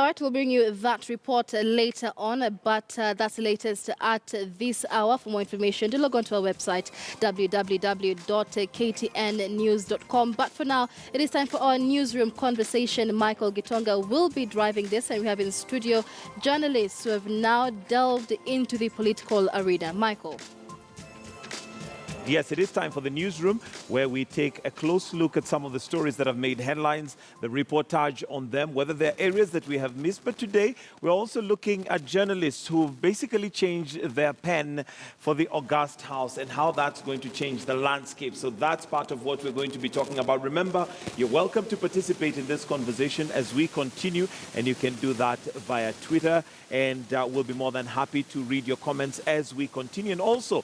All right, we'll bring you that report later on, but that's the latest at this hour. For more information, do log on to our website, www.ktnnews.com. But for now, it is time for our newsroom conversation. Michael Gitonga will be driving this, and we have in studio journalists who have now delved into the political arena. Michael. Yes, it is time for the newsroom, where we take a close look at some of the stories that have made headlines, the reportage on them, whether there are areas that we have missed. But today, we're also looking at journalists who've basically changed their pen for the August House and how that's going to change the landscape. So that's part of what we're going to be talking about. Remember, you're welcome to participate in this conversation as we continue, and you can do that via Twitter, and we'll be more than happy to read your comments as we continue, and also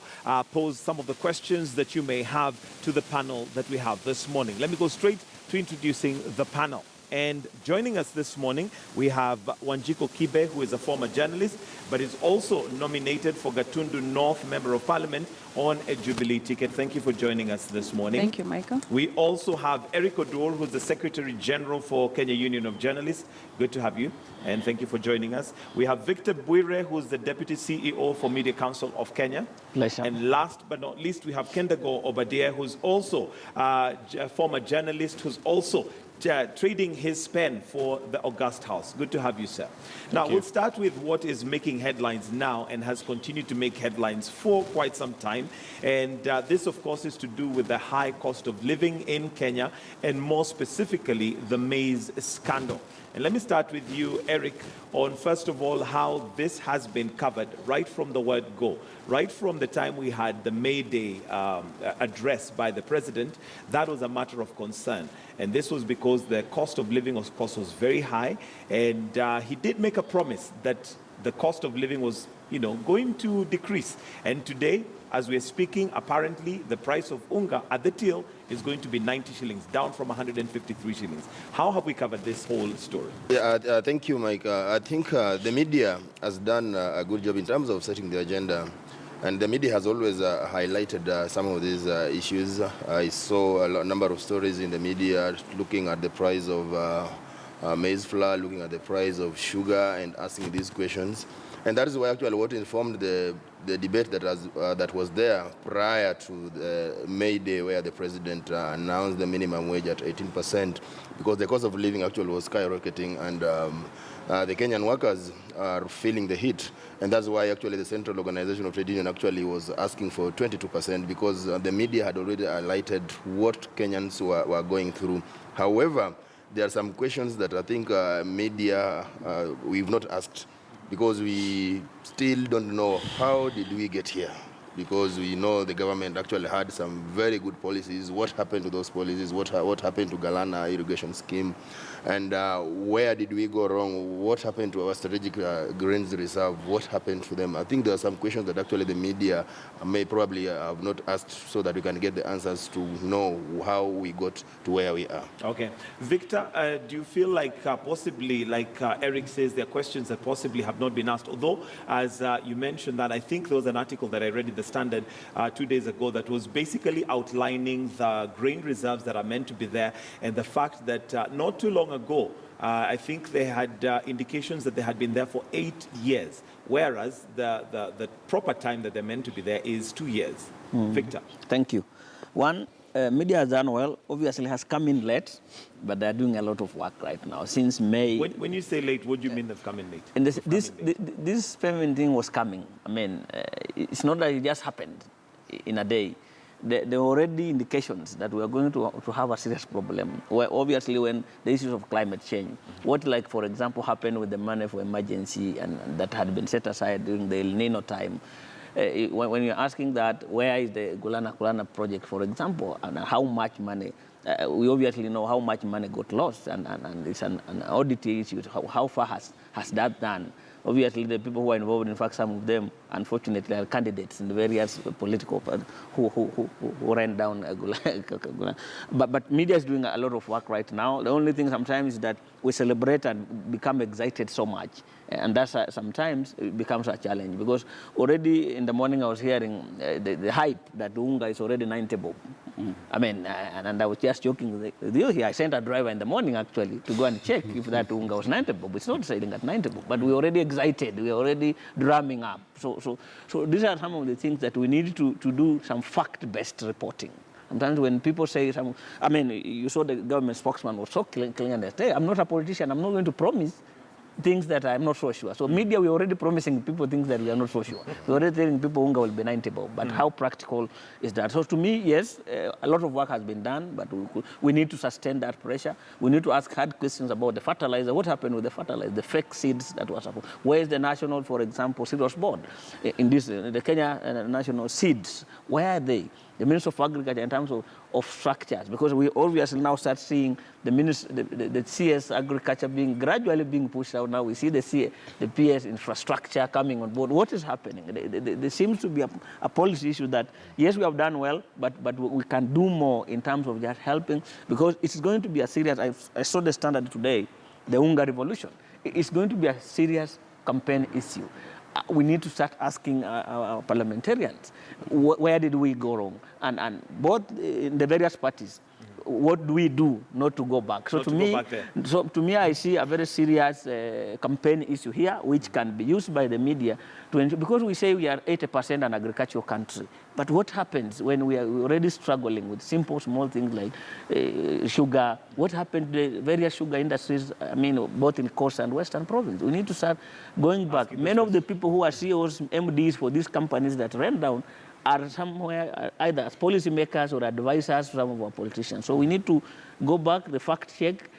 pose some of the questions that you may have to the panel that we have this morning. Let me go straight to introducing the panel. And joining us this morning, we have Wanjiku Kibe, who is a former journalist, but is also nominated for Gatundu North Member of Parliament on a Jubilee ticket. Thank you for joining us this morning. Thank you, Michael. We also have Eric Odur, who's the Secretary General for Kenya Union of Journalists. Good to have you, and thank you for joining us. We have Victor Bwire, who's the Deputy CEO for Media Council of Kenya. Pleasure. And last but not least, we have Kendago Obadiah, who's also a former journalist, who's also trading his pen for the August House. Good to have you, sir. Now, we'll start with what is making headlines now and has continued to make headlines for quite some time. And this, of course, is to do with the high cost of living in Kenya, and more specifically, the maize scandal. And let me start with you, Eric, on first of all, how this has been covered right from the word go. Right from the time we had the May Day address by the president, that was a matter of concern. And this was because the cost of living, of course, was very high. And he did make a promise that the cost of living was, going to decrease. And today, as we're speaking, apparently the price of unga at the till is going to be 90 shillings, down from 153 shillings. How have we covered this whole story? Yeah, thank you, Mike. I think the media has done a good job in terms of setting the agenda. And the media has always highlighted some of these issues. I saw a number of stories in the media looking at the price of maize flour, looking at the price of sugar, and asking these questions. And that is why actually what informed the debate that was there prior to the May Day, where the president announced the minimum wage at 18%, because the cost of living actually was skyrocketing, and the Kenyan workers are feeling the heat. And that's why actually the Central Organization of Trade Union actually was asking for 22%, because the media had already highlighted what Kenyans were going through. However, there are some questions that I think media, we've not asked, because we still don't know how did we get here. Because we know the government actually had some very good policies. What happened to those policies? What happened to Galana irrigation scheme? And where did we go wrong? What happened to our strategic grains reserve? What happened to them? I think there are some questions that actually the media may probably have not asked, so that we can get the answers to know how we got to where we are. Okay. Victor, do you feel like possibly, like Eric says, there are questions that possibly have not been asked? Although, as you mentioned that, I think there was an article that I read in the Standard 2 days ago that was basically outlining the grain reserves that are meant to be there, and the fact that not too long ago, I think they had indications that they had been there for 8 years, whereas the proper time that they're meant to be there is 2 years. Victor. Thank you. One, media has done well, obviously has come in late, but they're doing a lot of work right now. Since May... When you say late, what do you mean they've come in late? And this payment thing was coming. I mean, it's not that it just happened in a day. There were already indications that we are going to have a serious problem, where obviously when the issues of climate change, what, like, for example, happened with the money for emergency and that had been set aside during the El Nino time. When you're asking that, where is the Gulana project, for example, and how much money, we obviously know how much money got lost, and it's an audit issue. How far has that done? Obviously, the people who are involved, in fact, some of them, unfortunately, are candidates in the various political who ran down Gulana. But media is doing a lot of work right now. The only thing sometimes is that we celebrate and become excited so much. And that's sometimes it becomes a challenge, because already in the morning I was hearing the hype that the unga is already 90 bob. I mean, and I was just just joking with you here. I sent a driver in the morning, actually, to go and check if that unga was 90 bob. It's not selling at 90 bob, but we're already excited. We're already drumming up. So these are some of the things that we need to do some fact-based reporting. Sometimes when people say, I mean, you saw the government spokesman was so clean and say, hey, I'm not a politician, I'm not going to promise things that I'm not so sure. So media, we're already promising people things that we are not so sure. We're already telling people unga will be 90 bob, but how practical is that? So to me, yes, a lot of work has been done, but we need to sustain that pressure. We need to ask hard questions about the fertilizer. What happened with the fertilizer, the fake seeds that was supposed? Where is the national, for example, cereals board? In this, the Kenya national seeds, where are they? The Minister of Agriculture in terms of structures, because we obviously now start seeing the CS agriculture gradually being pushed out. Now we see the PS infrastructure coming on board. What is happening? There seems to be a policy issue that, yes, we have done well, but we can do more in terms of just helping, because it's going to be a serious, I saw the Standard today, the Unga revolution. It's going to be a serious campaign issue. We need to start asking our parliamentarians, where did we go wrong? And both in the various parties, what do we do not to go back? So to me, I see a very serious campaign issue here, which can be used by the media to ensure, because we say we are 80% an agricultural country. But what happens when we are already struggling with simple, small things like sugar? What happened to the various sugar industries, I mean, both in Coast and Western Province? We need to start going back. Many of the people who are CEOs, MDs for these companies that ran down are somewhere either as policymakers or advisors to some of our politicians. So we need to go back, the fact check,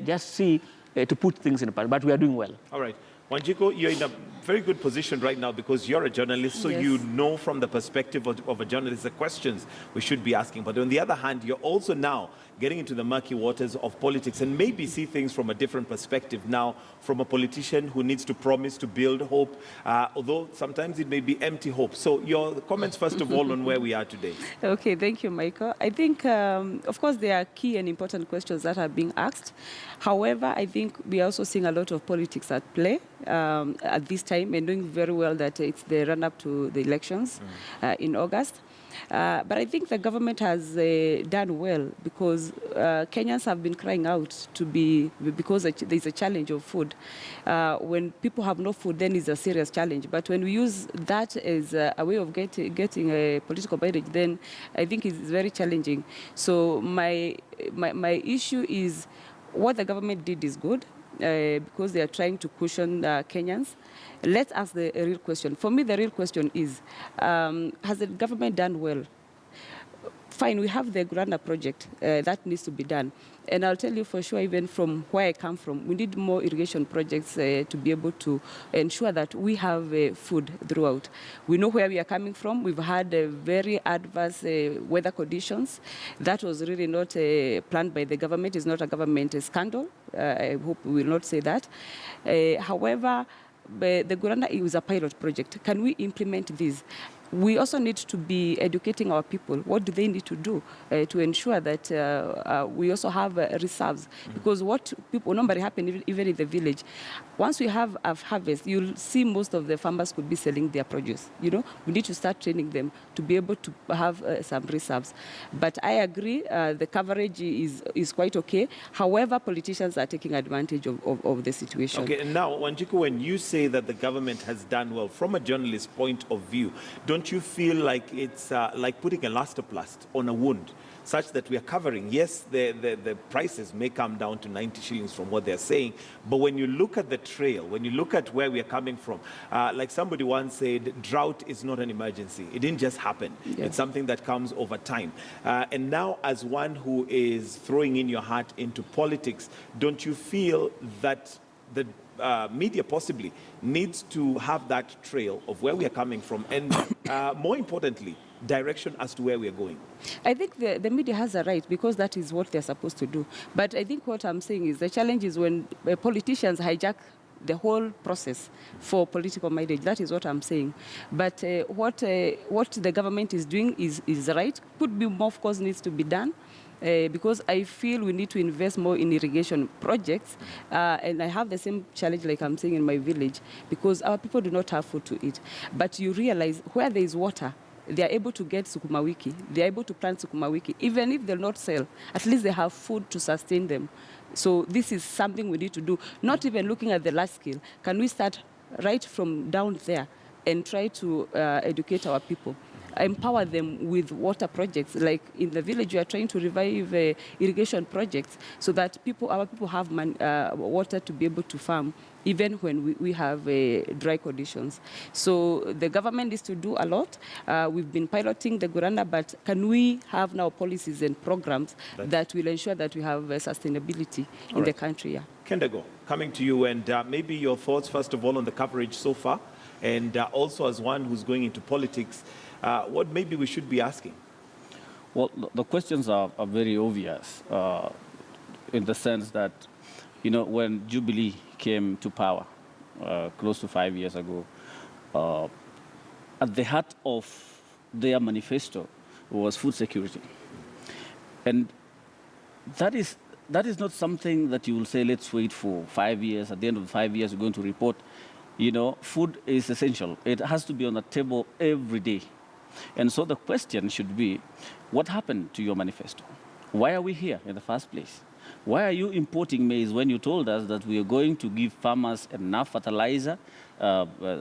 just see, to put things in place. But we are doing well. All right. Wanjiku, you're in a very good position right now because you're a journalist, so you know from the perspective of a journalist the questions we should be asking. But on the other hand, you're also now getting into the murky waters of politics and maybe see things from a different perspective now from a politician who needs to promise to build hope, although sometimes it may be empty hope. So your comments, first of all, on where we are today. Okay, thank you, Michael. I think, of course, there are key and important questions that are being asked. However, I think we are also seeing a lot of politics at play at this time, and doing very well that it's the run-up to the elections in August. But I think the government has done well because Kenyans have been crying out to be, because there's a challenge of food. When people have no food, then it's a serious challenge. But when we use that as a way of getting a political mileage, then I think it's very challenging. So my issue is what the government did is good. Because they are trying to cushion Kenyans. Let's ask the real question. For me, the real question is, has the government done well? Fine, we have the Granda project that needs to be done. And I'll tell you for sure, even from where I come from, we need more irrigation projects to be able to ensure that we have food throughout. We know where we are coming from. We've had very adverse weather conditions. That was really not planned by the government. It's not a government scandal. I hope we will not say that. However, the Granda is a pilot project. Can we implement this? We also need to be educating our people. What do they need to do to ensure that we also have reserves? Because what people normally happen, even in the village, once we have a harvest, you'll see most of the farmers could be selling their produce. You know, we need to start training them to be able to have some reserves. But I agree, the coverage is quite okay. However, politicians are taking advantage of the situation. Okay, and now, Wanjiku, when you say that the government has done well, from a journalist's point of view, don't you feel like it's like putting a elastoplast on a wound, such that we are covering? Yes, the prices may come down to 90 shillings from what they're saying, but when you look at the trail, when you look at where we are coming from, like somebody once said, drought is not an emergency. It didn't just happen. Yeah. It's something that comes over time. And now, as one who is throwing in your heart into politics, don't you feel that the media possibly needs to have that trail of where we are coming from and, more importantly, direction as to where we are going? I think the media has a right because that is what they're supposed to do. But I think what I'm saying is the challenge is when politicians hijack the whole process for political mileage. That is what I'm saying. But what the government is doing is right. Could be more, of course, needs to be done. Because I feel we need to invest more in irrigation projects. And I have the same challenge like I'm saying in my village, because our people do not have food to eat. But you realize where there is water, they are able to get sukuma wiki. They are able to plant sukuma wiki. Even if they'll not sell, at least they have food to sustain them. So this is something we need to do. Not even looking at the large scale. Can we start right from down there and try to educate our people? Empower them with water projects. Like in the village, we are trying to revive irrigation projects so that our people have water to be able to farm, even when we have dry conditions. So the government is to do a lot. We've been piloting the Guranda, but can we have now policies and programs that will ensure that we have sustainability in the country? Yeah. Kendago, coming to you, and maybe your thoughts, first of all, on the coverage so far, and also as one who's going into politics, what maybe we should be asking? Well, the questions are very obvious in the sense that, when Jubilee came to power close to 5 years ago, at the heart of their manifesto was food security. And that is not something that you will say, let's wait for 5 years. At the end of 5 years, we're going to report. Food is essential. It has to be on the table every day. And so the question should be, what happened to your manifesto? Why are we here in the first place? Why are you importing maize when you told us that we are going to give farmers enough fertilizer,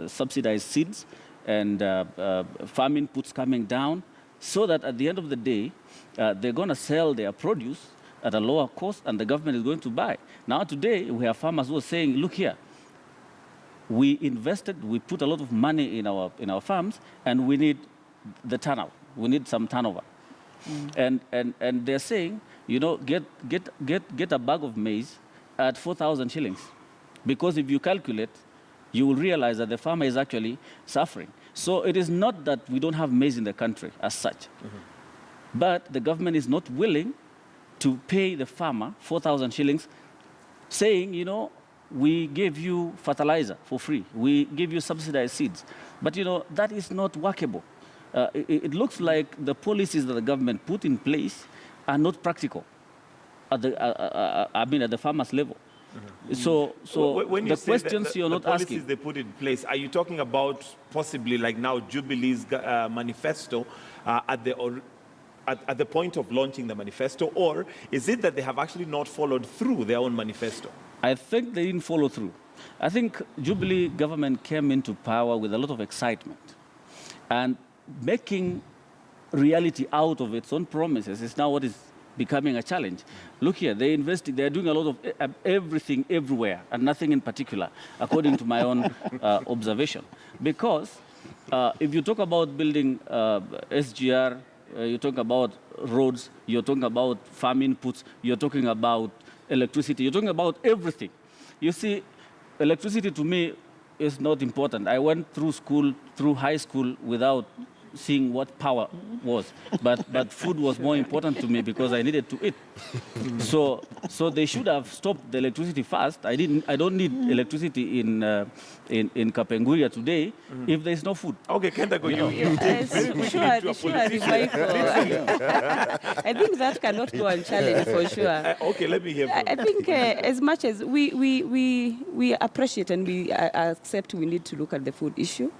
subsidized seeds, and farm inputs coming down, so that at the end of the day, they're going to sell their produce at a lower cost and the government is going to buy? Now today, we have farmers who are saying, look here, we invested, we put a lot of money in our farms, and we need the turnout. We need some turnover. And they're saying, get a bag of maize at 4,000 shillings. Because if you calculate, you will realize that the farmer is actually suffering. So it is not that we don't have maize in the country as such. But the government is not willing to pay the farmer 4,000 shillings, saying, we gave you fertilizer for free. We give you subsidized seeds. But, that is not workable. It looks like the policies that the government put in place are not practical at the farmers' level. So when you the say questions you're not the policies asking. they put in place, are you talking about possibly like now Jubilee's manifesto at the point of launching the manifesto, or is it that they have actually not followed through their own manifesto? I think they didn't follow through. I think Jubilee government came into power with a lot of excitement, and making reality out of its own promises is now what is becoming a challenge. Look here, they're doing a lot of everything everywhere and nothing in particular, according to my own observation. Because if you talk about building SGR, you talk about roads, you're talking about farm inputs, you're talking about electricity, you're talking about everything. You see, electricity to me is not important. I went through high school without seeing what power was, but food was more important to me because I needed to eat. So they should have stopped the electricity first. I don't need electricity in Kapenguria today if there is no food. Okay, Kendago, you take very quickly to a politician. I think that cannot go unchallenged for sure. Okay, let me hear from you. I think as much as we appreciate and we accept we need to look at the food issue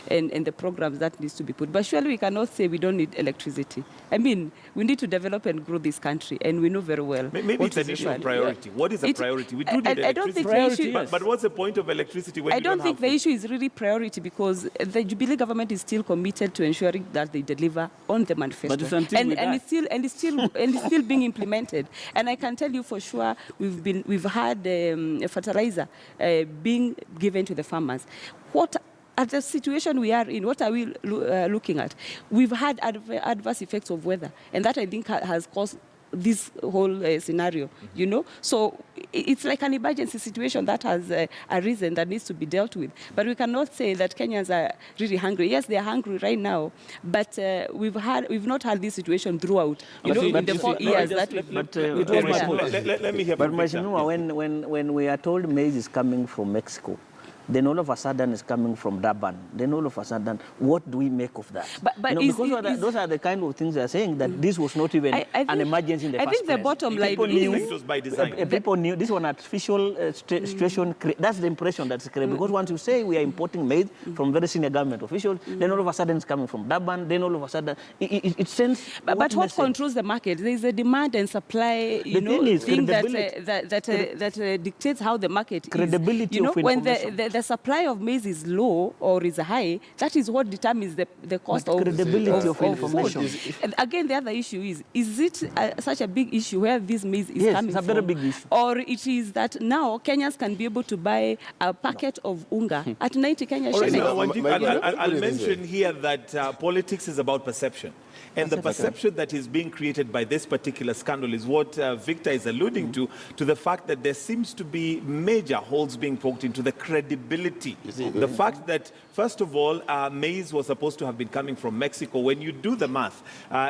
and the programs that needs to be put. But surely we cannot say we don't need electricity. I mean, we need to develop and grow this country, and we know very well. Maybe it's an issue of priority. What is a priority? We do need electricity. I don't think the issue, but what's the point of electricity when you don't have think the issue is really priority, because the Jubilee government is still committed to ensuring that they deliver on the manifesto. But it's it's still being implemented. And I can tell you for sure, we've had fertilizer being given to the farmers. At the situation we are in, what are we looking at? We've had adverse effects of weather, and that I think has caused this whole scenario, So it's like an emergency situation that has arisen that needs to be dealt with. But we cannot say that Kenyans are really hungry. Yes, they are hungry right now, but we've not had this situation throughout. In the 4 years that we've... Let me hear But from Victor. when we are told maize is coming from Mexico, then all of a sudden it's coming from Durban. Then all of a sudden, what do we make of that? But Those are the kind of things they are saying, that this was not even an emergency in the first place. I think the bottom line It was by design. People knew this was an artificial situation. That's the impression that's created. Because once you say we are importing maize from very senior government officials, then all of a sudden it's coming from Durban. Then all of a sudden it sends. But what controls the market? There is a demand and supply, thing that dictates how the market credibility is. Of when information. the supply of maize is low or is high, that is what determines the cost of credibility of information. Food. And again, the other issue is it such a big issue where this maize is coming it's a very big issue. Or it is that now Kenyans can be able to buy a packet of unga at 90 Kenya All right, shillings. now, I'll mention here that politics is about perception. And the perception that is being created by this particular scandal is what Victor is alluding to the fact that there seems to be major holes being poked into the credibility. The fact that, first of all, maize was supposed to have been coming from Mexico. When you do the math,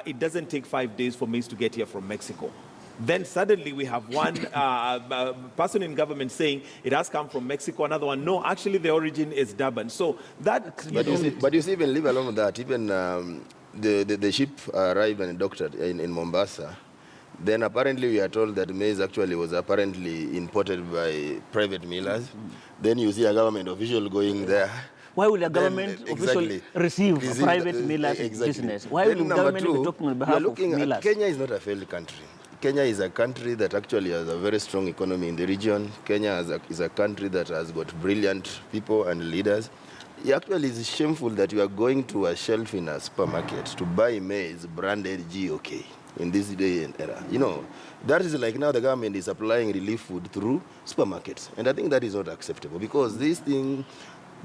it doesn't take 5 days for maize to get here from Mexico. Then suddenly we have one person in government saying it has come from Mexico, another one, no, actually the origin is Durban. So that... But you see, even leave alone that, even the ship arrived and docked in Mombasa. Then apparently we are told that maize actually was apparently imported by private millers. Then you see a government official going there. Why will a government official receive a private miller's business? Why will the government be talking on behalf of millers? Kenya is not a failed country. Kenya is a country that actually has a very strong economy in the region. Kenya is a country that has got brilliant people and leaders. It actually is shameful that you are going to a shelf in a supermarket to buy maize branded GOK in this day and era. That is like now the government is supplying relief food through supermarkets. And I think that is not acceptable because this thing,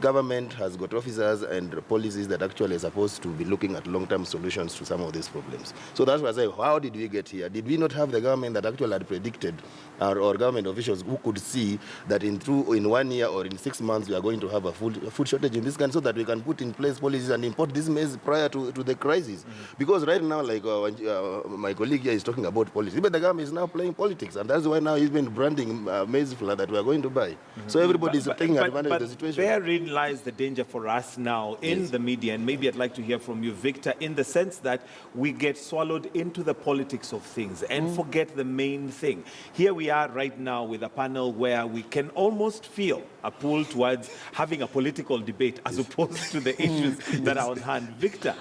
government has got officers and policies that actually are supposed to be looking at long-term solutions to some of these problems. So that's why I say, how did we get here? Did we not have the government that actually had predicted, or government officials who could see that in 1 year or in 6 months we are going to have a food shortage in this country, so that we can put in place policies and import this maize prior to the crisis? Because right now, like my colleague here is talking about politics, but the government is now playing politics, and that's why now he's been branding maize flour that we are going to buy. So everybody is taking advantage of the situation. Therein lies the danger for us now in the media, and maybe I'd like to hear from you, Victor, in the sense that we get swallowed into the politics of things and forget the main thing. Here we are right now with a panel where we can almost feel a pull towards having a political debate as opposed to the issues that are on hand. Victor.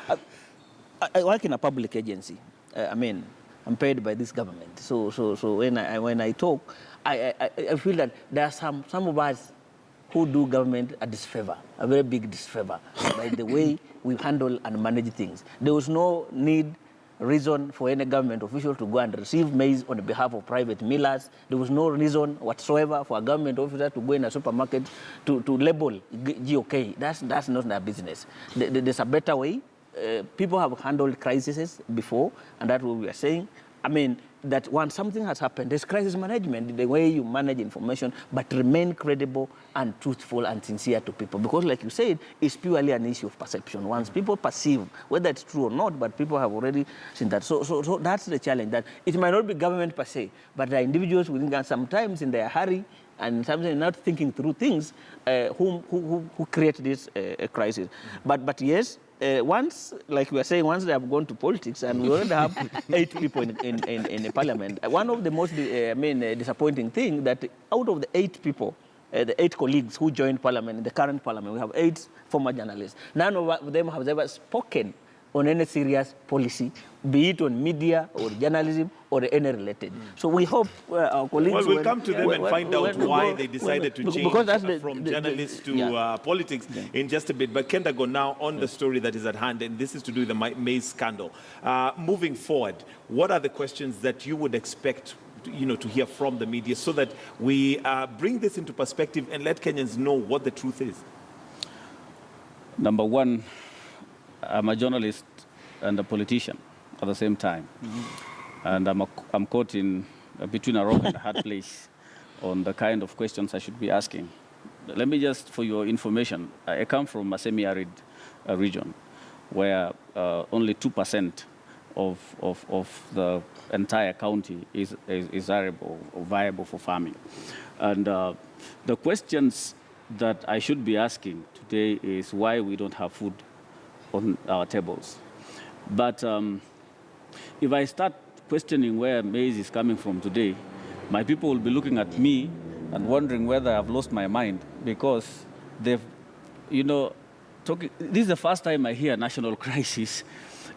I work in a public agency. I'm paid by this government. So when I talk, I feel that there are some of us who do government a disfavor, a very big disfavor, by the way we handle and manage things. There was no reason for any government official to go and receive maize on behalf of private millers. There was no reason whatsoever for a government officer to go in a supermarket to label GOK. That's not their business. There's a better way. People have handled crises before, and that's what we are saying. That when something has happened, there's crisis management, the way you manage information, but remain credible and truthful and sincere to people. Because like you said, it's purely an issue of perception. Once people perceive, whether it's true or not, but people have already seen that. So that's the challenge, that it might not be government per se, but the individuals within, sometimes in their hurry, and sometimes not thinking through things, who create this crisis. But yes, once, like we are saying, once they have gone to politics, and we already have 8 people in the parliament. One of the most disappointing things that out of the 8 people, the 8 colleagues who joined parliament, in the current parliament, we have 8 former journalists. None of them have ever spoken on any serious policy, be it on media or journalism or any related. So we hope our colleagues... Well, we'll come to them and find out why they decided to change from journalists to politics in just a bit. But Kendago, now on the story that is at hand, and this is to do with the maize scandal. Moving forward, what are the questions that you would expect to hear from the media so that we bring this into perspective and let Kenyans know what the truth is? Number one, I'm a journalist and a politician at the same time. And I'm caught in between a rock and a hard place on the kind of questions I should be asking. Let me just, for your information, I come from a semi-arid region where only 2% of the entire county is arable or viable for farming. And the questions that I should be asking today is why we don't have food on our tables. But if I start questioning where maize is coming from today, my people will be looking at me and wondering whether I've lost my mind, because they've, this is the first time I hear a national crisis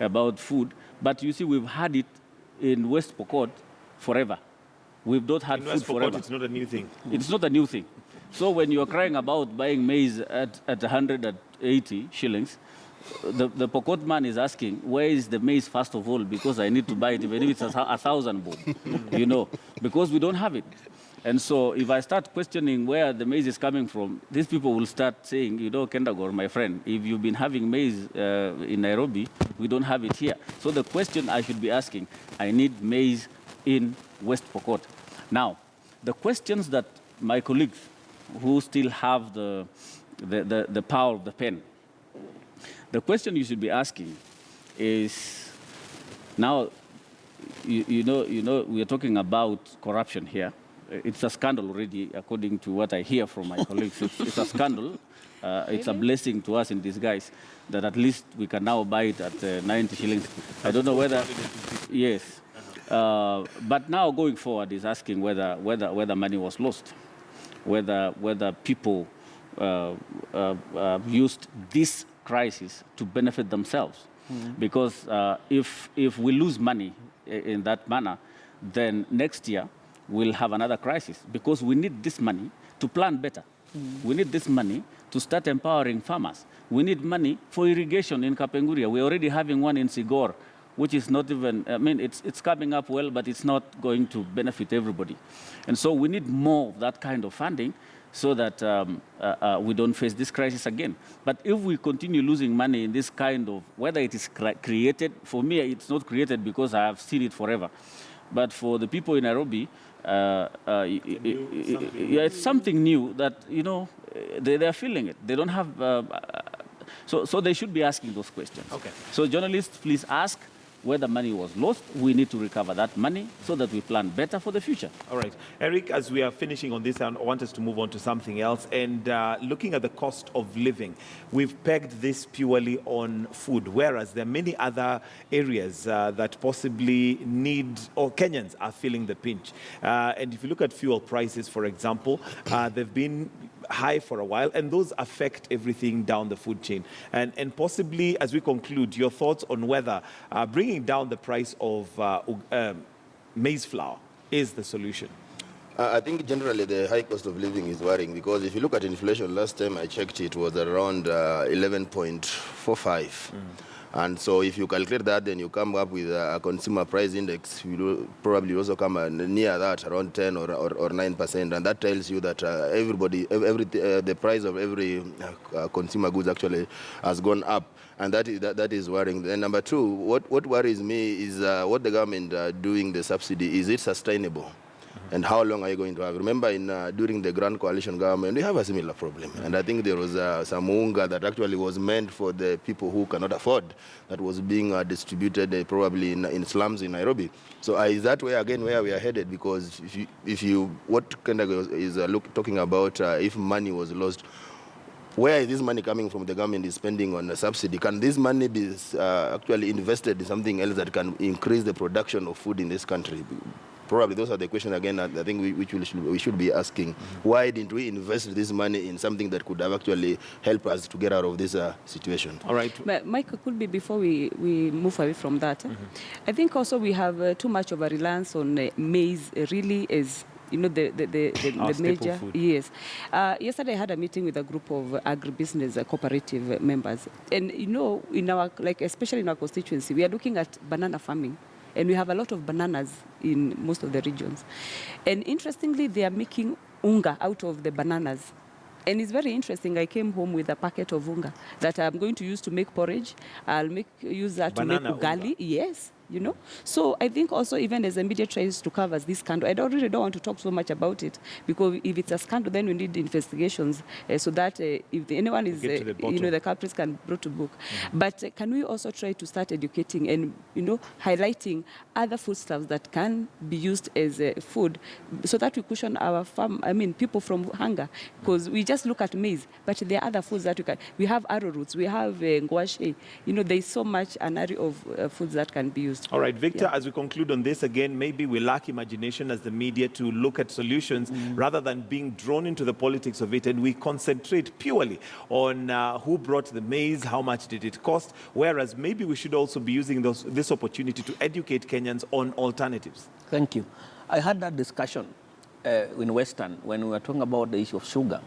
about food. But you see, we've had it in West Pokot forever. We've not had in food West Pokot, forever. it's not a new thing. It's not a new thing. So when you're crying about buying maize at 180 shillings, the Pokot man is asking, where is the maize first of all? Because I need to buy it, even if it's 1,000 bob, because we don't have it. And so if I start questioning where the maize is coming from, these people will start saying, Kendagor, my friend, if you've been having maize in Nairobi, we don't have it here. So the question I should be asking, I need maize in West Pokot. Now, the questions that my colleagues who still have the power of the pen, the question you should be asking is, now, we are talking about corruption here. It's a scandal already, according to what I hear from my colleagues. It's a scandal. It's a blessing to us in disguise that at least we can now buy it at 90 shillings. I don't know whether, yes. But now going forward is asking whether money was lost, whether people used this crisis to benefit themselves. Because if we lose money in that manner, then next year we'll have another crisis, because we need this money to plan better. We need this money to start empowering farmers. We need money for irrigation in Kapenguria. We're already having one in Sigor, which is not even, it's coming up well, but it's not going to benefit everybody. And so we need more of that kind of funding so that we don't face this crisis again. But if we continue losing money in this kind of, whether it is created, for me, it's not created because I have seen it forever. But for the people in Nairobi, it's something new that, they're feeling it. They don't have, so they should be asking those questions. Okay. So journalists, please ask where the money was lost. We need to recover that money so that we plan better for the future. All right. Eric, as we are finishing on this, I want us to move on to something else. And looking at the cost of living, we've pegged this purely on food, whereas there are many other areas that possibly need, or Kenyans are feeling the pinch. And if you look at fuel prices, for example, they've been high for a while, and those affect everything down the food chain. And possibly, as we conclude, your thoughts on whether bringing down the price of maize flour is the solution. I think generally the high cost of living is worrying, because if you look at inflation, last time I checked it was around 11.45. And so if you calculate that, then you come up with a consumer price index, you will probably also come near that, around 10 or 9%. And that tells you that the price of every consumer goods actually has gone up. And that is worrying. Then number two, what worries me is what the government doing the subsidy. Is it sustainable? And how long are you going to have? Remember, during the Grand Coalition government, we have a similar problem. And I think there was some unga that actually was meant for the people who cannot afford, that was being distributed probably in slums in Nairobi. So is that way, again, where we are headed? Because what Kendago is talking about, if money was lost, where is this money coming from? The government is spending on a subsidy. Can this money be actually invested in something else that can increase the production of food in this country? Probably those are the questions, again, I think we should be asking. Why didn't we invest this money in something that could have actually helped us to get out of this situation? All right. But Michael, could be before we move away from that, I think also we have too much of a reliance on maize, really is the major food. Yes. Yesterday I had a meeting with a group of agribusiness cooperative members, and in our, especially in our constituency, we are looking at banana farming. And we have a lot of bananas in most of the regions. And interestingly, they are making unga out of the bananas. And it's very interesting. I came home with a packet of unga that I'm going to use to make porridge. I'll use that Banana to make ugali. unga. Yes. you know. So I think also even as the media tries to cover this scandal, I really don't want to talk so much about it, because if it's a scandal, then we need investigations so that if anyone is, the culprits can be brought to book. But can we also try to start educating and, highlighting other foodstuffs that can be used as food, so that we cushion our people from hunger? Because we just look at maize, but there are other foods that we have arrowroots, we have ngwashe. There is so much an array of foods that can be used. All right, Victor, as we conclude on this, again, maybe we lack imagination as the media to look at solutions rather than being drawn into the politics of it, and we concentrate purely on who brought the maize, how much did it cost, whereas maybe we should also be using this opportunity to educate Kenyans on alternatives. Thank you. I had that discussion in Western when we were talking about the issue of sugar.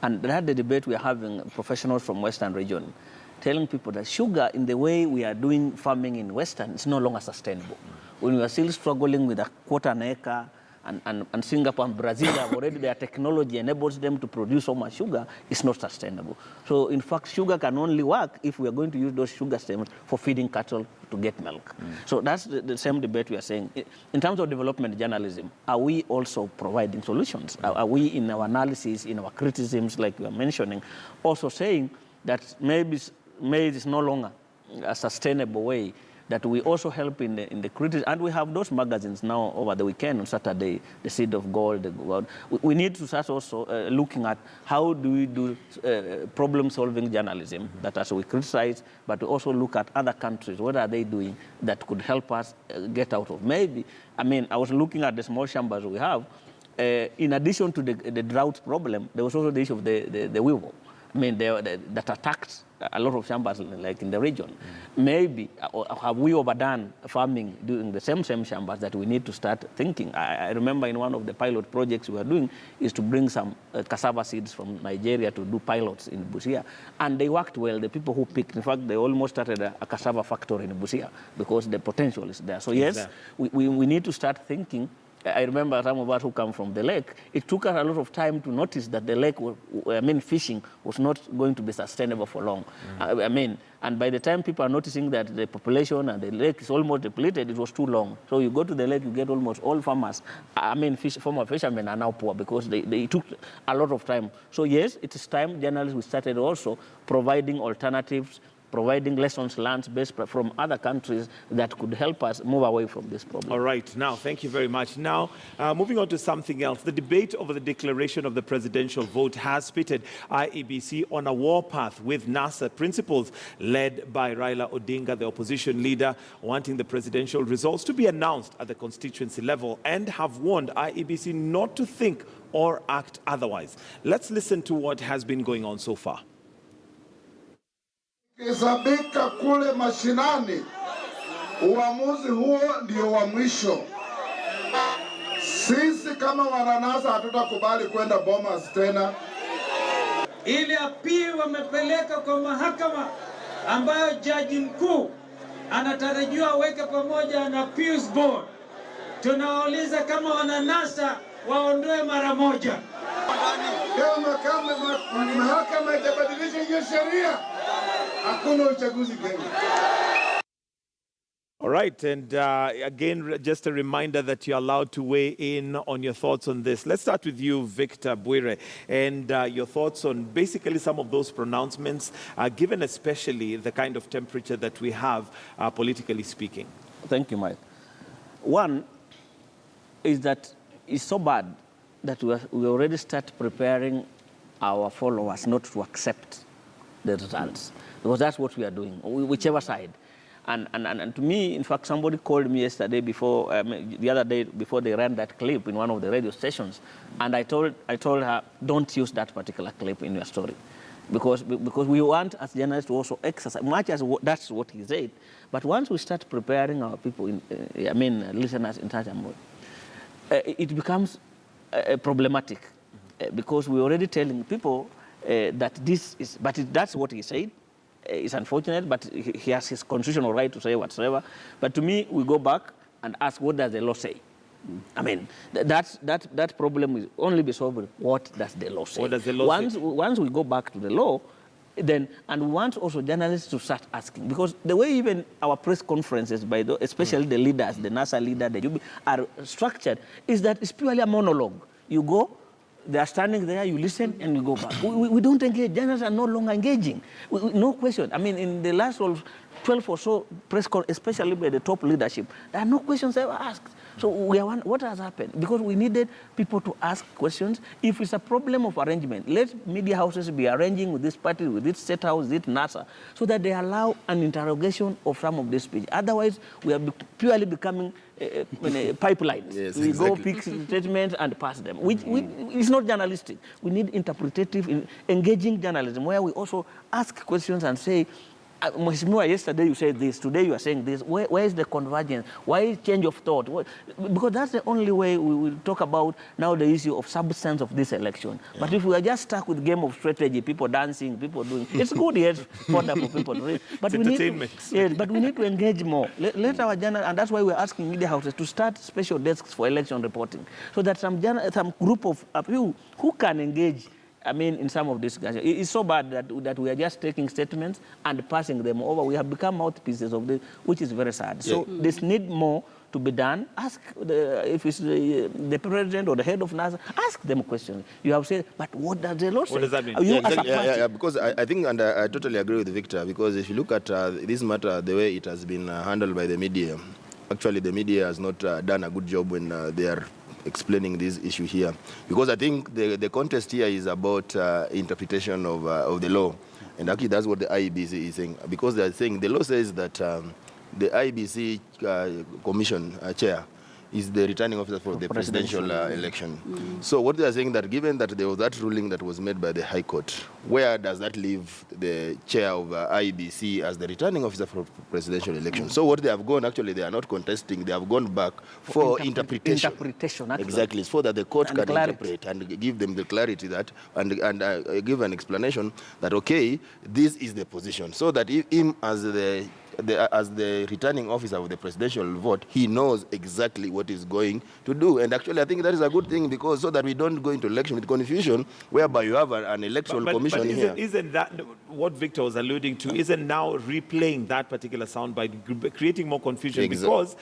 And they had the debate we are having, professionals from Western region, telling people that sugar, in the way we are doing farming in Western, is no longer sustainable. When we are still struggling with a quarter an acre, and Singapore and Brazil have already, their technology enables them to produce so much sugar, it's not sustainable. So in fact, sugar can only work if we are going to use those sugar stems for feeding cattle to get milk. So that's the same debate we are saying. In terms of development journalism, are we also providing solutions? Are we, in our analysis, in our criticisms, like you are mentioning, also saying that maybe maize is no longer a sustainable way, that we also help in the criticism? And we have those magazines now over the weekend on Saturday, The Seed of Gold. We need to start also looking at how do we do problem-solving journalism, that as we criticize, but we also look at other countries, what are they doing that could help us get out of. Maybe, I was looking at the small chambers we have. In addition to the drought problem, there was also the issue of the weevil. That attacked a lot of chambers, like in the region. Maybe have we overdone farming doing the same chambers that we need to start thinking? I remember in one of the pilot projects we were doing is to bring some cassava seeds from Nigeria to do pilots in Busia. And they worked well, the people who picked. In fact, they almost started a cassava factory in Busia because the potential is there. So yes, we need to start thinking. I remember some of us who come from the lake, it took us a lot of time to notice that the lake, fishing was not going to be sustainable for long. And by the time people are noticing that the population and the lake is almost depleted, it was too long. So you go to the lake, you get almost all farmers, former fishermen are now poor because they took a lot of time. So yes, it is time journalists, we started also providing alternatives, providing lessons learned based from other countries that could help us move away from this problem. All right. Now, thank you very much. Now, moving on to something else. The debate over the declaration of the presidential vote has pitted IEBC on a warpath with NASA principals led by Raila Odinga, the opposition leader, wanting the presidential results to be announced at the constituency level, and have warned IEBC not to think or act otherwise. Let's listen to what has been going on so far. Kisabika kule mashinani, uamuzi huo ndio wa mwisho. Sisi kama wananasa hatutakubali kwenda Bomas tena. Ile apili wamepeleka kwa mahakama ambayo jaji mkuu anatarajiwa aweke pamoja na Pius Board. Tunawauliza kama wananasa waondoe mara moja. Kama mahakama itabadilisha hiyo sheria, hakuna uchaguzi Kenya. All right, and again, just a reminder that you're allowed to weigh in on your thoughts on this. Let's start with you, Victor Bwire, and your thoughts on basically some of those pronouncements, given especially the kind of temperature that we have, politically speaking. Thank you, Mike. One is that it's so bad that we already start preparing our followers not to accept the results, because that's what we are doing, whichever side. And to me, in fact, somebody called me yesterday the other day before they ran that clip in one of the radio stations, and I told her, don't use that particular clip in your story, because we want as journalists to also exercise, much as that's what he said, but once we start preparing our people, listeners in such a mode, it becomes problematic, because we're already telling people that this is, but that's what he said. It's unfortunate, but he has his constitutional right to say whatsoever. But to me, we go back and ask, what does the law say? That problem will only be solved with what does the law say. What does the law say? Once we go back to the law, then, and want also journalists to start asking, because the way even our press conferences, especially the leaders, the NASA leader, the UB, are structured, is that it's purely a monologue. You go, they are standing there, you listen, and you go back. We don't engage. Journalists are no longer engaging. No question. I mean, in the last 12 or so press conferences, especially by the top leadership, there are no questions ever asked. So what has happened? Because we needed people to ask questions. If it's a problem of arrangement, let media houses be arranging with this party, with this state house, with NASA, so that they allow an interrogation of some of this speech. Otherwise, we are purely becoming pipelines. Yes, we exactly. go pick statements and pass them, which it's not journalistic. We need interpretative, engaging journalism, where we also ask questions and say, Mheshimiwa, yesterday you said this, today you are saying this. Where is the convergence? Why is change of thought? Because that's the only way we will talk about now the issue of substance of this election. Yeah. But if we are just stuck with game of strategy, people dancing, people doing, it's good, yes, for people to read. But we need to engage more. Let our journal, and that's why we're asking media houses to start special desks for election reporting, so that some group of you who can engage, I mean, in some of this discussion. It's so bad that we are just taking statements and passing them over. We have become mouthpieces of this, which is very sad. So this need more to be done. Ask if it's the president or the head of NASA, ask them questions. You have said, but what does the law say? What does that mean? Because I think, and I totally agree with Victor, because if you look at this matter, the way it has been handled by the media, actually the media has not done a good job when they are explaining this issue here, because I think the contest here is about interpretation of the law, and actually that's what the IEBC is saying, because they are saying the law says that the IEBC commission chair is the returning officer for the presidential election. So what they are saying, that given that there was that ruling that was made by the High Court, where does that leave the chair of IEBC as the returning officer for presidential election? So what they have gone, actually, they are not contesting, they have gone back for interpretation. Interpretation, actually. Exactly, so that the court can interpret and give them the clarity that, and give an explanation that, okay, this is the position, so that him as the returning officer of the presidential vote, he knows exactly what he's going to do. And actually, I think that is a good thing, because so that we don't go into election with confusion, whereby you have an electoral commission here. Isn't that what Victor was alluding to? Isn't now replaying that particular sound by creating more confusion? Because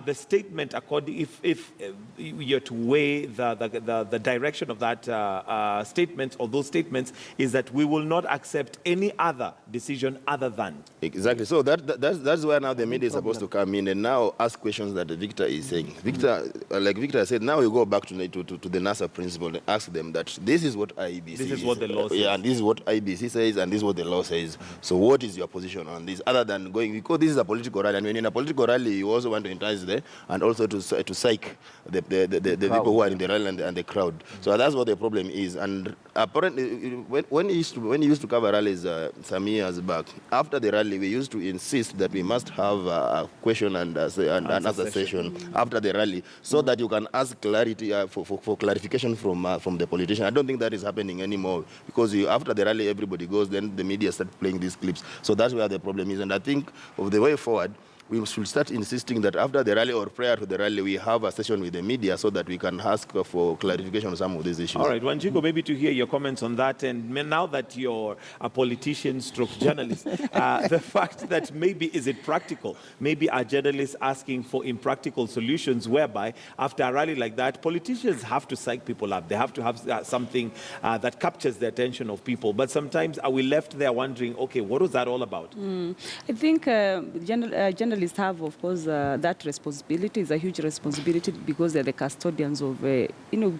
the statement, according, if you're to weigh the direction of that statement or those statements, is that we will not accept any other decision other than. Exactly. So that's where now the media is supposed to come in and now ask questions that Victor is saying. Victor, like Victor said, now we go back to the NASA principle and ask them that this is what IEBC This is what the law says. Yeah, and this is what IEBC says, and this is what the law says. So what is your position on this, other than going, because this is a political rally, and when in a political rally, you also want to entice there, and also to psych the people who are in the rally and the crowd. So that's what the problem is. And apparently, when he used to cover rallies some years back, after the rally, we used to insist that we must have a question and answer session after the rally, so that you can ask clarity for clarification from the politician. I don't think that is happening anymore, because after the rally, everybody goes, then the media start playing these clips. So that's where the problem is. And I think of the way forward, we should start insisting that after the rally or prior to the rally, we have a session with the media so that we can ask for clarification on some of these issues. All right, Wanjiku, maybe to hear your comments on that. And now that you're a politician stroke journalist, the fact that maybe, is it practical? Maybe are journalists asking for impractical solutions whereby after a rally like that, politicians have to psych people up. They have to have something that captures the attention of people. But sometimes are we left there wondering, okay, what was that all about? I think journalists have, of course, that responsibility. Is a huge responsibility, because they're the custodians of,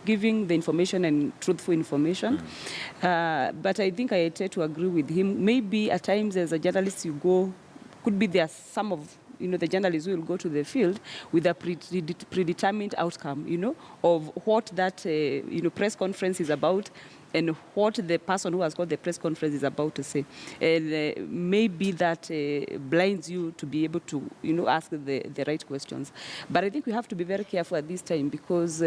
giving the information and truthful information. But I think I tend to agree with him. Maybe at times, as a journalist, you go, could be there some of the journalists will go to the field with a predetermined outcome, of what that, press conference is about, and what the person who has got the press conference is about to say. And maybe that blinds you to be able to, ask the right questions. But I think we have to be very careful at this time, because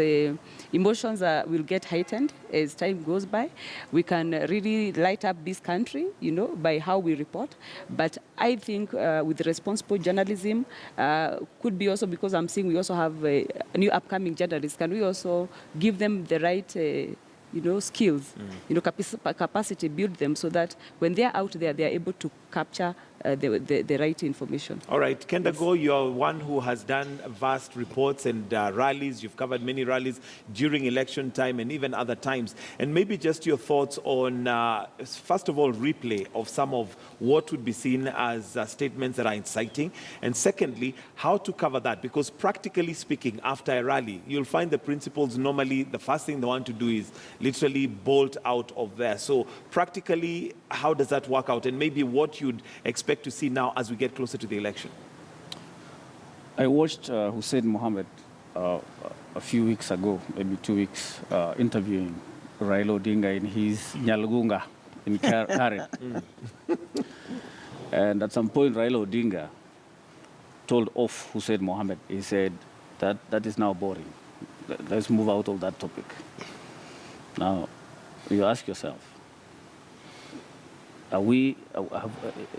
emotions will get heightened as time goes by. We can really light up this country, by how we report. But I think with responsible journalism, could be also, because I'm seeing we also have new upcoming journalists, can we also give them the right skills, capacity, build them so that when they're out there, they're able to capture the right information. All right, Kendago, you're one who has done vast reports and rallies. You've covered many rallies during election time and even other times. And maybe just your thoughts on, first of all, replay of some of what would be seen as statements that are inciting. And secondly, how to cover that. Because practically speaking, after a rally, you'll find the principals normally, the first thing they want to do is literally bolt out of there. So practically, how does that work out? And maybe what you'd expect to see now as we get closer to the election? I watched Hussein Mohammed a few weeks ago, maybe 2 weeks, interviewing Raila Odinga in his Nyalgunga in Karen. And at some point, Raila Odinga told off Hussein Mohammed. He said, that is now boring. Let's move out of that topic. Now, you ask yourself,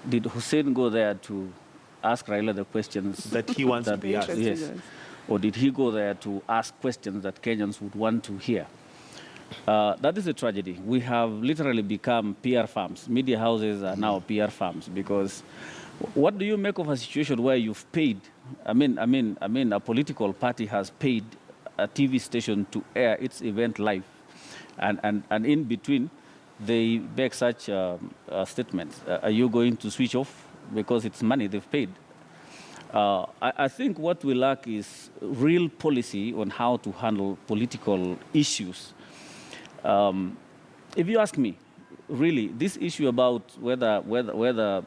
did Hussein go there to ask Raila the questions that he wants to be asked? Yes. Or did he go there to ask questions that Kenyans would want to hear? That is a tragedy. We have literally become PR farms. Media houses are now PR farms because what do you make of a situation where you've paid? I mean, a political party has paid a TV station to air its event live, and in between, they make such statements. Are you going to switch off because it's money they've paid? I think what we lack is real policy on how to handle political issues. If you ask me, really, this issue about whether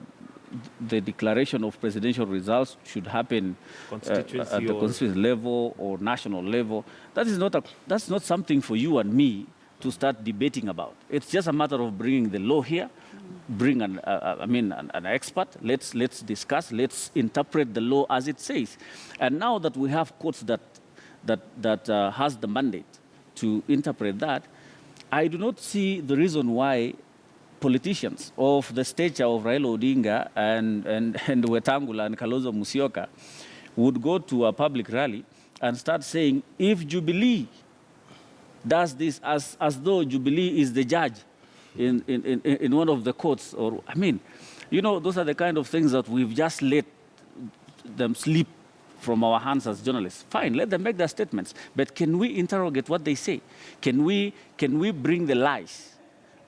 the declaration of presidential results should happen at the constituency level or national level, that's not something for you and me to start debating about. It's just a matter of bringing the law here, bring an expert. Let's discuss. Let's interpret the law as it says. And now that we have courts that has the mandate to interpret that, I do not see the reason why politicians of the stature of Raila Odinga and Wetangula and Kalonzo Musyoka would go to a public rally and start saying, if Jubilee does this, as though Jubilee is the judge in one of the courts, or those are the kind of things that we've just let them slip from our hands as journalists. Fine, let them make their statements, but can we interrogate what they say? Can we bring the lies?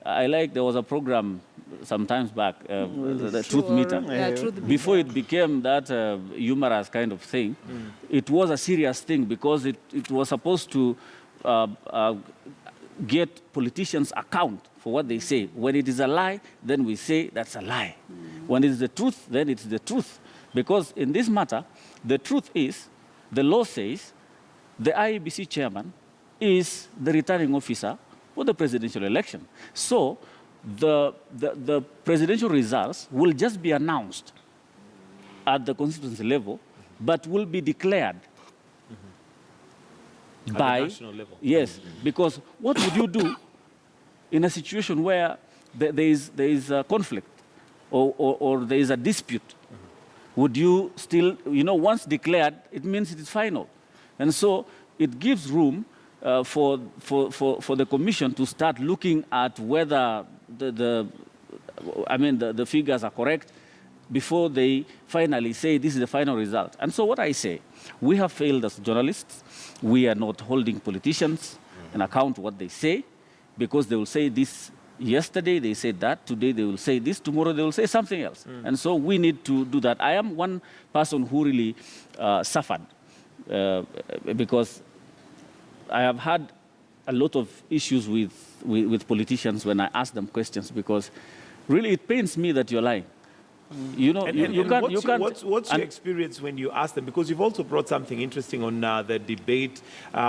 There was a program sometimes back, the Truth Meter. Before it became that humorous kind of thing, it was a serious thing because it was supposed to get politicians account for what they say. When it is a lie, then we say that's a lie. When it is the truth, then it's the truth. Because in this matter, the truth is, the law says the IEBC chairman is the returning officer for the presidential election. So the presidential results will just be announced at the constituency level, but will be declared by the national level. Yes, because what would you do in a situation where there is a conflict or there is a dispute? Would you still, once declared, it means it is final. And so it gives room for the commission to start looking at whether the figures are correct before they finally say this is the final result. And so what I say, we have failed as journalists. We are not holding politicians in account what they say, because they will say this yesterday, they said that, today they will say this, tomorrow they will say something else. And so we need to do that. I am one person who really suffered because I have had a lot of issues with politicians when I ask them questions, because really it pains me that you're lying. What's your experience when you ask them? Because you've also brought something interesting on the debate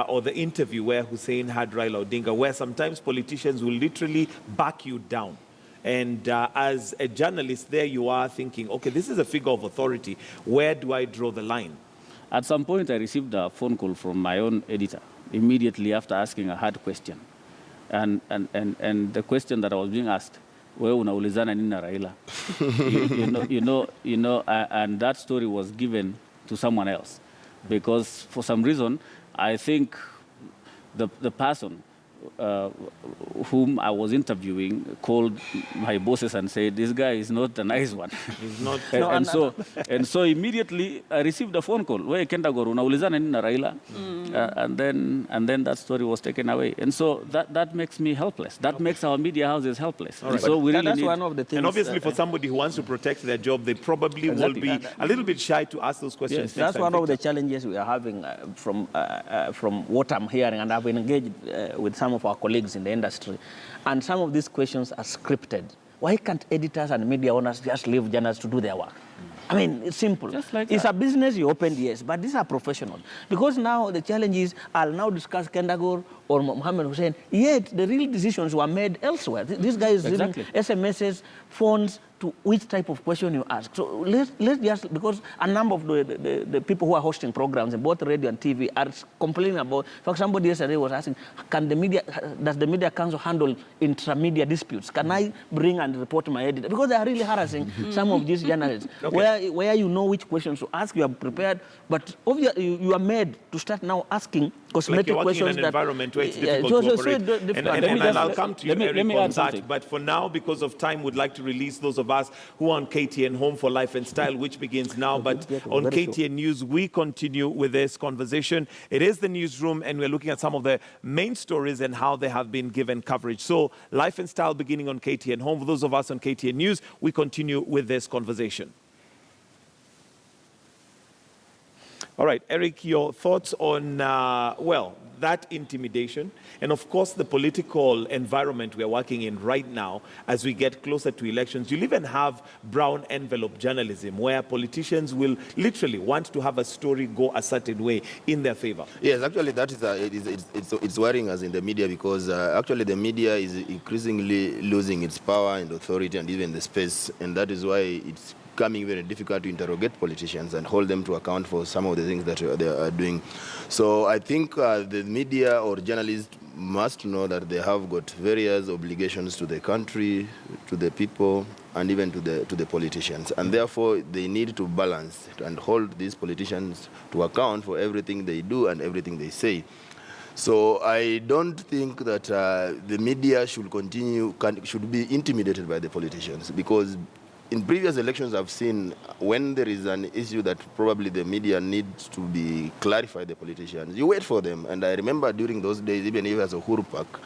or the interview where Hussein had Raila Odinga, where sometimes politicians will literally back you down. And as a journalist, there you are thinking, okay, this is a figure of authority. Where do I draw the line? At some point, I received a phone call from my own editor immediately after asking a hard question. And the question that I was being asked, wewe unaulizana nini na Raila? And that story was given to someone else, because for some reason I think the person whom I was interviewing called my bosses and said, "This guy is not a nice one." He's not. and so immediately I received a phone call. Where Kendagor, unaulizana nini na Raila? And then that story was taken away. And so that makes me helpless. That makes our media houses helpless. Right. So we really That's need. one of the things. And obviously, for somebody who wants to protect their job, they probably will be a little bit shy to ask those questions. Yes, next That's time. one of the challenges we are having from what I'm hearing, and I've engaged with some of our colleagues in the industry, and some of these questions are scripted. Why can't editors and media owners just leave journalists to do their work? I mean, it's simple. Just like it's that. a business you opened, yes, but these are professionals. Because now the challenge is, I'll now discuss Kendagor or Mohammed Hussein, yet the real decisions were made elsewhere. This guy is reading SMSs, phones, to which type of question you ask. So let's just, because a number of the people who are hosting programs in both radio and TV are complaining about, for example, somebody yesterday was asking, does the media council handle intramedia disputes? Can I bring and report my editor? Because they are really harassing some of these journalists. Where you know which questions to ask, you are prepared, but obviously you are made to start now asking cosmetic questions. In an environment where it's difficult to operate. And I'll come to you, Eric, on that. But for now, because of time, we'd like to release those of us who are on KTN Home for Life and Style, which begins now. But on KTN News, we continue with this conversation. It is the newsroom, and we're looking at some of the main stories and how they have been given coverage. So Life and Style beginning on KTN Home. For those of us on KTN News, we continue with this conversation. All right, Eric, your thoughts on, that intimidation and, of course, the political environment we're working in right now as we get closer to elections. You'll even have brown envelope journalism where politicians will literally want to have a story go a certain way in their favor. Yes, actually, that is it's worrying us in the media because actually the media is increasingly losing its power and authority and even the space, and that is why it's becoming very difficult to interrogate politicians and hold them to account for some of the things that they are doing. So I think the media or journalists must know that they have got various obligations to the country, to the people, and even to the politicians. And therefore, they need to balance and hold these politicians to account for everything they do and everything they say. So I don't think that the media should be intimidated by the politicians, because in previous elections, I've seen when there is an issue that probably the media needs to be clarified, the politicians, you wait for them. And I remember during those days, even if as a Uhuru Park,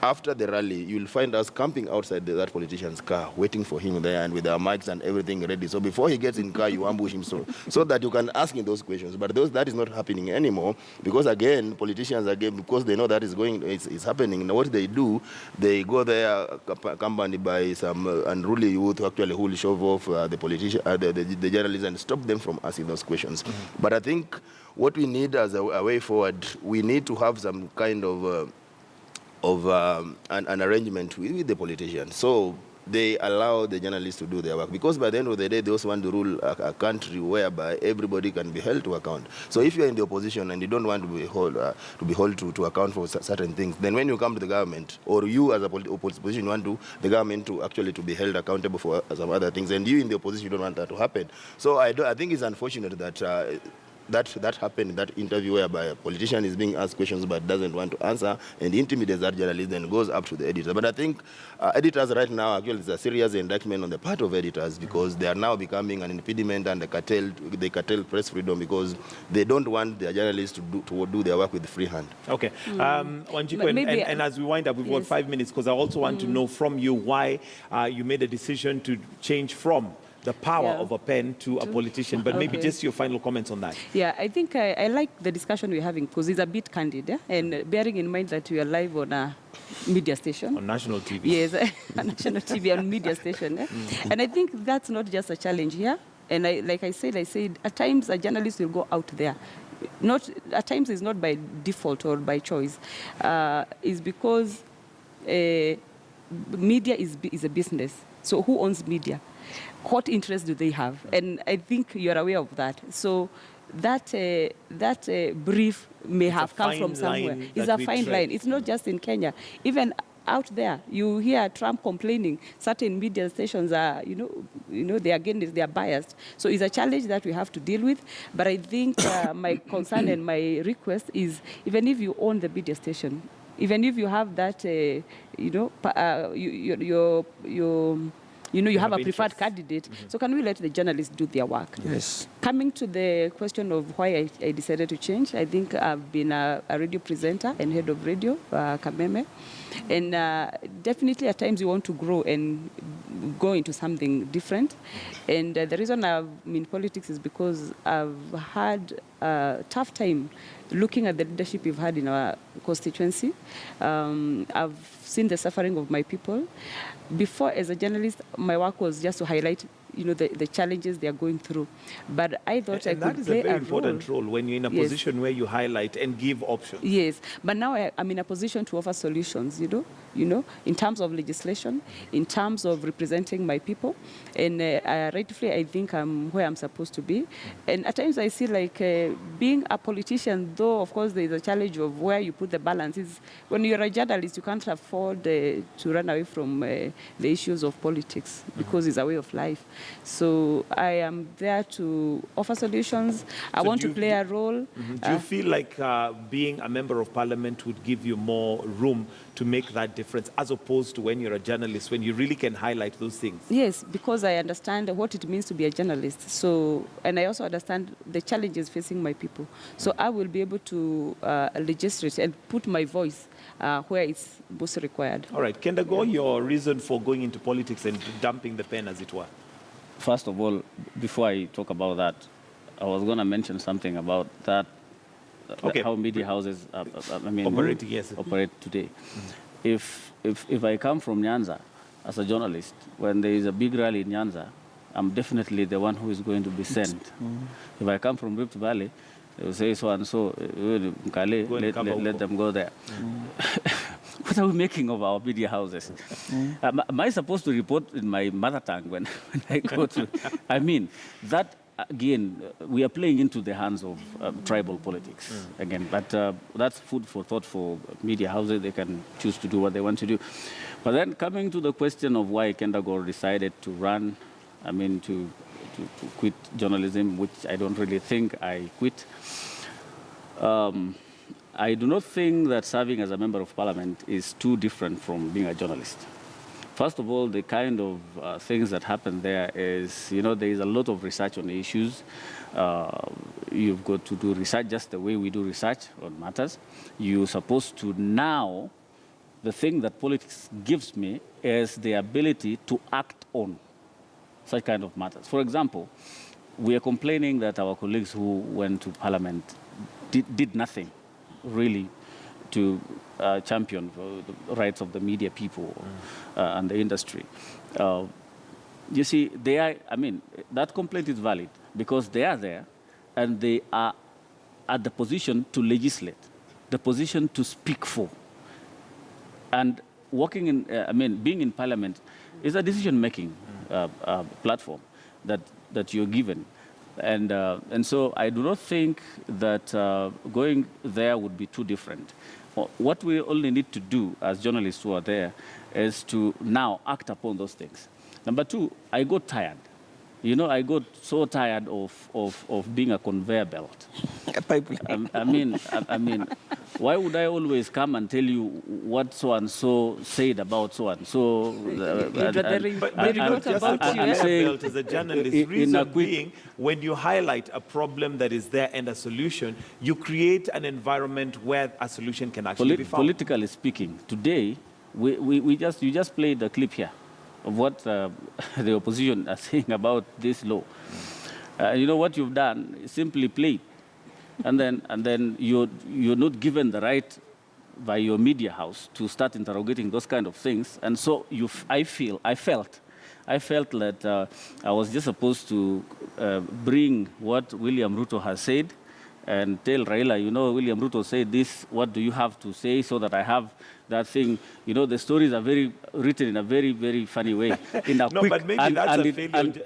after the rally, you'll find us camping outside that politician's car, waiting for him there and with our mics and everything ready. So before he gets in car, you ambush him so that you can ask him those questions. But that is not happening anymore because, again, politicians, because they know that it's happening. Now what they do, they go there accompanied by some unruly youth who will shove off the journalists and stop them from asking those questions. Mm-hmm. But I think what we need as a way forward, we need to have some kind of an arrangement with the politicians. So they allow the journalists to do their work. Because by the end of the day, they also want to rule a country whereby everybody can be held to account. So if you're in the opposition and you don't want to be held to account for certain things, then when you come to the government, or you as a opposition want the government to actually to be held accountable for some other things, and you in the opposition, you don't want that to happen. So I think it's unfortunate that that happened in that interview whereby a politician is being asked questions but doesn't want to answer and intimidates that journalist and goes up to the editor. But I think editors right now, actually, it's a serious indictment on the part of editors because they are now becoming an impediment and they curtail press freedom because they don't want their journalists to do their work with free hand. Okay. Wanjiku, and as we wind up, we've got 5 minutes because I also want to know from you why you made a decision to change from the power of a pen to a politician, but maybe just your final comments on that. Yeah, I think I like the discussion we're having because it's a bit candid, and bearing in mind that we are live on a media station. On national TV. Yes, a national TV and media station. And I think that's not just a challenge here. And like I said, at times a journalist will go out there. At times it's not by default or by choice. It's because media is a business. So who owns media? What interest do they have? And I think you're aware of that. So that brief may have come from somewhere. It's a fine line. It's not just in Kenya. Even out there, you hear Trump complaining. Certain media stations are, they are biased. So it's a challenge that we have to deal with. But I think my concern and my request is, even if you own the media station, even if you have that, you have a preferred candidate. So can we let the journalists do their work? Yes. Coming to the question of why I decided to change, I think I've been a radio presenter and head of radio, Kameme. And definitely at times you want to grow and go into something different. And the reason I'm in politics is because I've had a tough time looking at the leadership we've had in our constituency. I've seen the suffering of my people. Before, as a journalist, my work was just to highlight the challenges they are going through. But I thought I could play a role. And that is a very important role when you're in a position where you highlight and give options. Yes, but now I'm in a position to offer solutions, in terms of legislation, in terms of representing my people. And rightfully, I think I'm where I'm supposed to be. And at times I see like being a politician, though, of course, there's a challenge of where you put the balance. When you're a journalist, you can't afford to run away from the issues of politics because it's a way of life. So I am there to offer solutions. I want to play a role. Do you feel like being a member of parliament would give you more room to make that difference as opposed to when you're a journalist, when you really can highlight those things? Yes, because I understand what it means to be a journalist. So, and I also understand the challenges facing my people. So I will be able to legislate and put my voice where it's most required. All right, Kendago, your reason for going into politics and dumping the pen, as it were. First of all, before I talk about that, I was going to mention something about that, how media houses operate today. If I come from Nyanza as a journalist, when there is a big rally in Nyanza, I'm definitely the one who is going to be sent. If I come from Rift Valley, they will say so and so, let them go there. What are we making of our media houses? Am I supposed to report in my mother tongue when I go to? I mean, that again, we are playing into the hands of tribal politics again. But that's food for thought for media houses. They can choose to do what they want to do. But then coming to the question of why Kendago decided to run, to quit journalism, which I don't really think I quit. I do not think that serving as a member of parliament is too different from being a journalist. First of all, the kind of things that happen there is, there is a lot of research on the issues. You've got to do research just the way we do research on matters. You're supposed to now, the thing that politics gives me is the ability to act on such kind of matters. For example, we are complaining that our colleagues who went to parliament did nothing really to champion the rights of the media people and the industry. You see, that complaint is valid because they are there and they are at the position to legislate, the position to speak for. And working in, being in parliament is a decision-making platform that you're given. And so I do not think that going there would be too different. What we only need to do as journalists who are there is to now act upon those things. Number two, I got tired. I got so tired of being a conveyor belt. Why would I always come and tell you what so and so said about so and so? But as a journalist, reason being, when you highlight a problem that is there and a solution, you create an environment where a solution can actually be found. Politically speaking, today you just played the clip here of what the opposition are saying about this law. What you've done is simply play, and then you're not given the right by your media house to start interrogating those kind of things. And so I felt that I was just supposed to bring what William Ruto has said and tell Raila, William Ruto said this, what do you have to say so that I have that thing? The stories are written in a very, very funny way. In a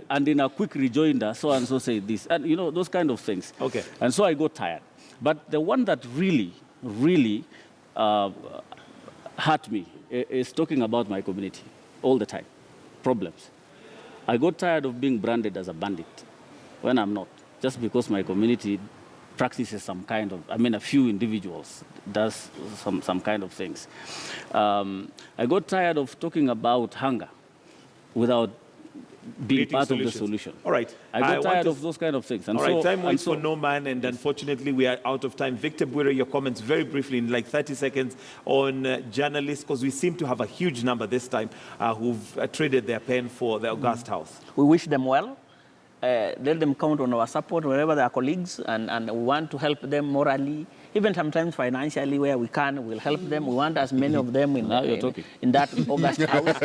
and in a quick rejoinder, so and so said this. And, those kind of things. Okay. And so I got tired. But the one that really, really hurt me is talking about my community all the time. Problems. I got tired of being branded as a bandit when I'm not, just because my community practices some kind of, a few individuals does some kind of things. I got tired of talking about hunger without being part of the solution. All right. I got tired of those kind of things. And all right, time waits so, for no man, and unfortunately we are out of time. Victor Bwire, your comments very briefly in like 30 seconds on journalists, because we seem to have a huge number this time who've traded their pen for the August House. We wish them well. Let them count on our support wherever they are colleagues, and we want to help them morally, even sometimes financially where we can. We'll help them. We want as many of them in that August House.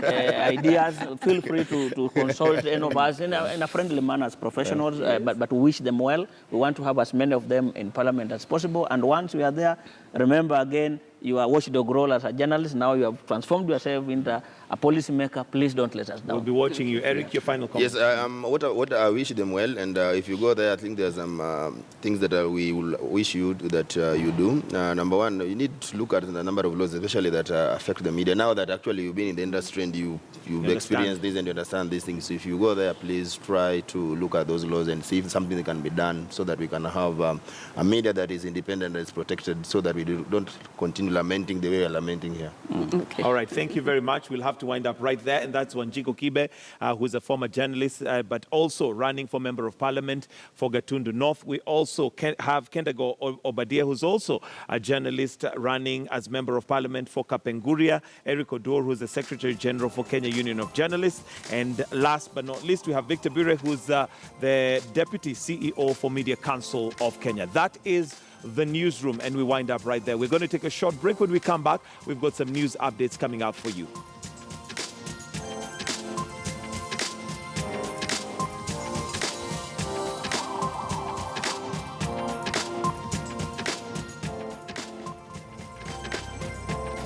Ideas, feel free to consult any of us in a friendly manner as professionals, but we wish them well. We want to have as many of them in Parliament as possible. And once we are there, remember again, you are watchdog role as a journalist. Now you have transformed yourself into a policymaker. Please don't let us down. We'll be watching you. Eric, your final comment. Yes, what I wish them well, and if you go there, I think there's some things that we will wish you that you do. Number one, you need to look at the number of laws, especially that affect the media. Now that actually you've been in the industry and you've experienced this and you understand these things, so if you go there, please try to look at those laws and see if something can be done so that we can have a media that is independent and is protected, so that we don't continue lamenting the way we're lamenting here. Okay. All right, thank you very much. We'll have to wind up right there. And that's Wanjiku Kibe, who's a former journalist, but also running for Member of Parliament for Gatundu North. We also have Kendago Obadia, who's also a journalist running as Member of Parliament for Kapenguria. Eric Odor, who's the Secretary General for Kenya Union of Journalists. And last but not least, we have Victor Bwire, who's the Deputy CEO for Media Council of Kenya. That is the newsroom, and we wind up right there. We're going to take a short break. When we come back, we've got some news updates coming out for you.